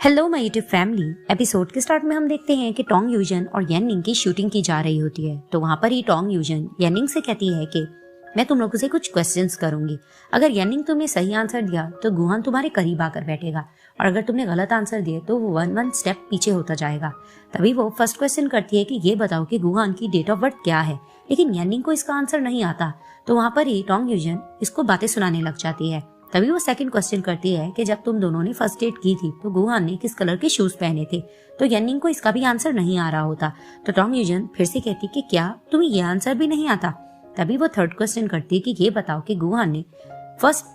Hello my YouTube family. Episode के start में हम देखते हैं कि टोंग यूजन और यानिंग की शूटिंग की जा रही होती है। तो वहाँ पर ही टोंग यूजन यानिंग से कहती है कि मैं तुम लोगों से कुछ क्वेश्चंस करूंगी। अगर यानिंग तुमने सही आंसर दिया तो गुहान तुम्हारे करीब आकर बैठेगा और अगर तुमने गलत आंसर दिए तो वो वन स्टेप पीछे होता जाएगा। तभी वो फर्स्ट क्वेश्चन करती है कि ये बताओ कि गुहान की डेट ऑफ बर्थ क्या है, लेकिन यानिंग को इसका आंसर नहीं आता। तो वहाँ पर ही टोंग यूजन इसको बातें सुनाने लग जाती है। तभी वो सेकंड क्वेश्चन करती है कि जब तुम दोनों ने फर्स्ट डेट की थी तो गुहान ने किस कलर के शूज पहने थे। तो यानिंग को इसका भी आंसर नहीं आ रहा होता। तो टोंग यूजन फिर से कहती कि क्या तुम्हें ये आंसर भी नहीं आता। तभी वो थर्ड क्वेश्चन करती है कि ये बताओ कि गुहान ने फर्स्ट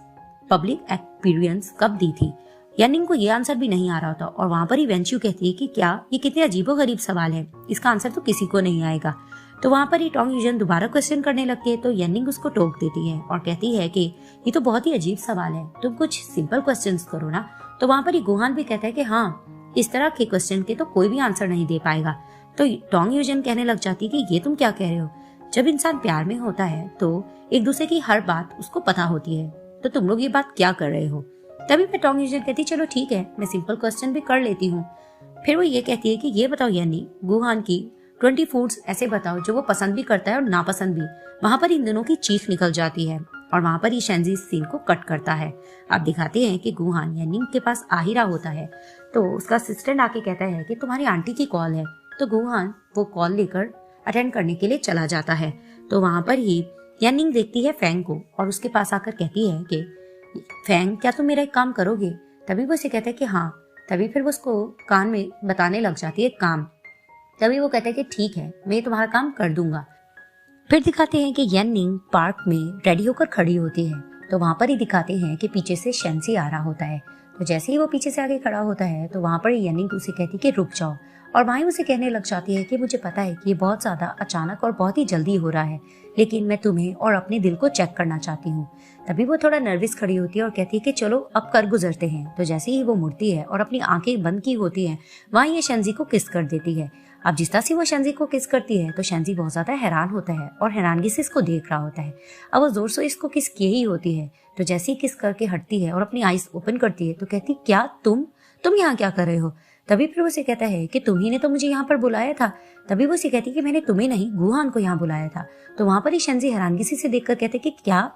पब्लिक एक्सपीरियंस कब दी थी। यानिंग को ये आंसर भी नहीं आ रहा होता और वहां पर ही वेंचू कहती है कि क्या ये कितने अजीबोगरीब सवाल है, इसका आंसर तो किसी को नहीं आएगा। तो वहां पर ही टोंग यूजन दोबारा क्वेश्चन करने लगती है। तो यानिंग उसको टोक देती है और कहती है कि ये तो बहुत ही अजीब सवाल है, तुम कुछ सिंपल क्वेश्चंस करो ना। तो वहां पर ही गुहान भी कहता है कि हाँ, इस तरह के क्वेश्चन के तो कोई भी आंसर नहीं दे पाएगा। तो टोंग यूजन कहने लग जाती है कि ये तुम क्या कह रहे हो, जब इंसान प्यार में होता है तो एक दूसरे की हर बात उसको पता होती है, तो तुम लोग ये बात क्या कर रहे हो। तभी मैं टोंग यूजन कहती चलो ठीक है, मैं सिंपल क्वेश्चन भी कर लेती हूँ। फिर वो ये कहती है कि ये बताओ यानिंग, गुहान की 20 फूड्स ऐसे बताओ जो वो पसंद भी करता है और नापसंद भी। वहां पर इन दोनों की चीख निकल जाती है और वहां पर ही शेंजी इस सीन को कट करता है। अब दिखाते हैं कि गुहान यानिंग के पास आ ही रहा होता है तो उसका असिस्टेंट आके कहता है कि तुम्हारी आंटी की कॉल है। तो गुहान वो कॉल लेकर अटेंड करने के लिए चला जाता है। तो वहां पर ही यानिंग देखती है फैंग को और उसके पास आकर कहती है कि फैंग, क्या तुम मेरा एक काम करोगे। तभी वो उसे कहता है कि हाँ। तभी फिर वो उसको कान में बताने लग जाती है काम। तभी वो कहता है कि ठीक है, मैं तुम्हारा काम कर दूंगा। फिर दिखाते हैं कि यानिंग पार्क में रेडी होकर खड़ी होती है। तो वहां पर ही दिखाते हैं कि पीछे से शेंजी आ रहा होता है। तो जैसे ही वो पीछे से आगे खड़ा होता है तो वहां पर यानिंग उसे कहती है कि रुक जाओ और वहीं उसे कहने लग जाती है कि मुझे पता है कि ये बहुत ज्यादा अचानक और बहुत ही जल्दी हो रहा है, लेकिन मैं तुम्हें और अपने दिल को चेक करना चाहती हूँ। तभी वो थोड़ा नर्वस खड़ी होती है और कहती है कि चलो अब कर गुजरते हैं। तो जैसे ही वो मुड़ती है और अपनी आंखें बंद की होती है, वहीं ये शेंजी को किस कर देती है। अब जिस तरह से वो शेंजी को किस करती है तो शेंजी बहुत ज्यादा हैरान होता है और हैरानगी से इसको देख रहा होता है। अब वो जोर से इसको किस किए ही होती है। तो जैसे ही किस करके हटती है और अपनी आईज ओपन करती है तो कहती क्या तुम यहाँ क्या कर रहे हो। तभी फिर उसे कहता है कि तुम्ही ने तो मुझे यहाँ पर बुलाया था। तभी वो उसे कहती कि मैंने तुम्हें नहीं, गुहान को यहाँ बुलाया था। तो वहां पर ही शेंजी हैरानगी से देखकर कहते कि क्या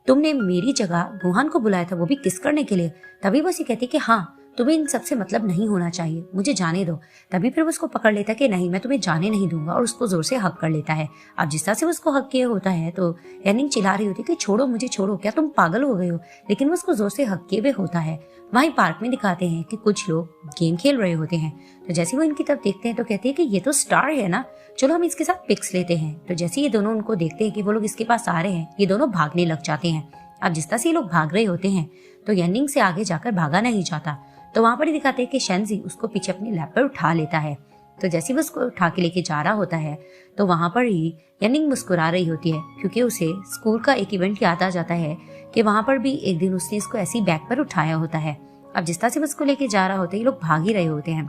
तुमने मेरी जगह गुहान को बुलाया था, वो भी किस करने के लिए। तभी वो उसे कहती कि हाँ, तुम्हें इन सबसे मतलब नहीं होना चाहिए, मुझे जाने दो। तभी फिर वो उसको पकड़ लेता है कि नहीं, मैं तुम्हें जाने नहीं दूंगा और उसको जोर से हक कर लेता है। अब जिस तरह से उसको हक किया होता है तो यानिंग चिल्ला रही होती है कि छोड़ो मुझे, छोड़ो, क्या तुम पागल हो गए हो। लेकिन वो उसको जोर से हक किए हुए होता है। वहीं पार्क में दिखाते हैं कि कुछ लोग गेम खेल रहे होते हैं। तो जैसे वो इनकी तरफ देखते हैं तो कहते हैं कि ये तो स्टार है ना, चलो हम इसके साथ पिक्स लेते हैं। तो जैसे ये दोनों उनको देखते हैं कि वो लोग इसके पास आ रहे हैं, ये दोनों भागने लग जाते हैं। अब जिस तरह से ये लोग भाग रहे होते हैं तो यानिंग से आगे जाकर भागा नहीं जाता। तो वहां पर ही दिखाते हैं कि शेंजी उसको पीछे अपनी लैप पर उठा लेता है। तो जैसे वो उसको उठा के लेके जा रहा होता है तो वहां पर ही यानिंग मुस्कुरा रही होती है, क्योंकि उसे स्कूल का एक इवेंट याद आ जाता है कि वहां पर भी एक दिन उसने इसको ऐसी बैग पर उठाया होता है। अब जिस तरह से उसको लेके जा रहा होता है, ये लोग भाग ही रहे होते हैं।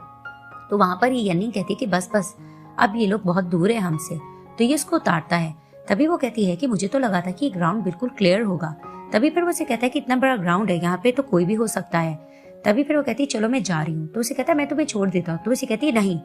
तो वहां पर ही यानिंग कहती है कि बस बस, अब ये लोग बहुत दूर है हमसे। तो ये उसको उतारता है। तभी वो कहती है कि मुझे तो लगा था कि ग्राउंड बिल्कुल क्लियर होगा। तभी फिर वो उसे कहता है कि इतना बड़ा ग्राउंड है, यहाँ पे तो कोई भी हो सकता है। तभी फिर वो कहती है चलो मैं जा रही हूँ। तो उसे कहता है मैं तुम्हें छोड़ देता हूँ। तो उसे कहती है नहीं,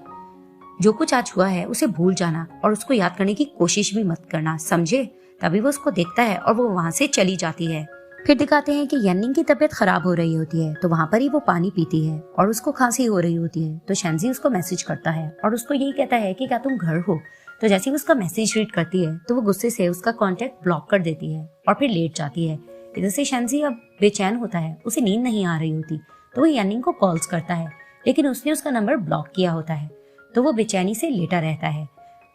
जो कुछ आज हुआ है उसे भूल जाना और उसको याद करने की कोशिश भी मत करना, समझे। तभी वो उसको देखता है और वो वहां से चली जाती है। फिर दिखाते हैं कि यानिंग की तबीयत खराब हो रही होती है। तो वहां पर ही वो पानी पीती है और उसको खांसी हो रही होती है। तो शेंजी उसको मैसेज करता है और उसको यही कहता है कि क्या तुम घर हो। तो जैसे ही उसका मैसेज रीड करती है तो वो गुस्से से उसका कांटेक्ट ब्लॉक कर देती है और फिर लेट जाती है। इधर से शेंजी अब बेचैन होता है, उसे नींद नहीं आ रही होती। तो वो यानिंग को कॉल्स करता है, लेकिन उसने उसका नंबर ब्लॉक किया होता है। तो वो बेचैनी से लेटा रहता है।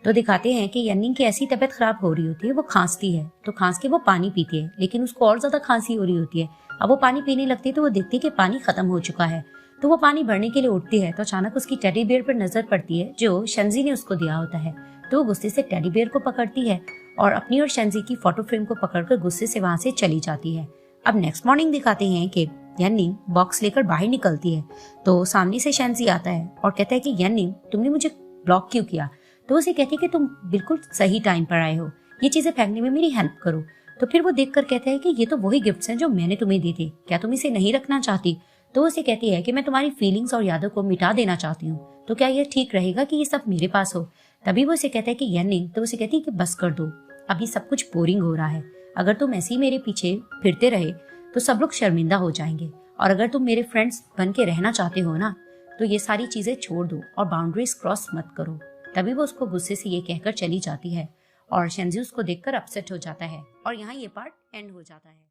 तो दिखाते हैं कि यानिंग की ऐसी तबीयत खराब हो रही होती है, वो खांसती है। तो खांस के वो पानी पीती है, लेकिन उसको और ज्यादा खांसी हो रही होती है। अब वो पानी पीने लगती है तो वो देखती है कि पानी खत्म हो चुका है। तो वो पानी भरने के लिए उठती है तो अचानक उसकी टेडी बियर पर नजर पड़ती है जो शेंजी ने उसको दिया होता है। तो वो गुस्से से टेडी बियर को पकड़ती है और अपनी और शेंजी की फोटो फ्रेम को पकड़कर गुस्से से वहां से चली जाती है। अब नेक्स्ट मॉर्निंग दिखाते हैं कि यानिंग बॉक्स लेकर बाहर निकलती है। तो सामने से शेंजी आता है और कहता है कि यानिंग, तुमने मुझे ब्लॉक क्यों किया। तो उसे कहती है कि तुम बिल्कुल सही टाइम पर आए हो, ये चीजें फेंकने में मेरी हेल्प करो। तो फिर वो देखकर कहता है कि ये तो वही गिफ्ट्स हैं जो मैंने तुम्हें दी थी, क्या तुम इसे नहीं रखना चाहती। तो वो उसे कहती है कि मैं तुम्हारी फीलिंग्स और यादों को मिटा देना चाहती हूँ, तो क्या ये ठीक रहेगा कि ये सब मेरे पास हो? तभी वो उसे कहता है कि येनिंग, तो उसे कहती है कि बस कर दो, अभी सब कुछ बोरिंग हो रहा है। अगर तुम ऐसे ही मेरे पीछे फिरते रहे तो सब लोग शर्मिंदा हो जाएंगे, और अगर तुम मेरे फ्रेंड्स बन के रहना चाहते हो ना, तो ये सारी चीजें छोड़ दो और बाउंड्रीज क्रॉस मत करो। तभी वो उसको गुस्से से ये कहकर चली जाती है और शेंजी उसको देखकर अपसेट हो जाता है और यहाँ ये पार्ट एंड हो जाता है।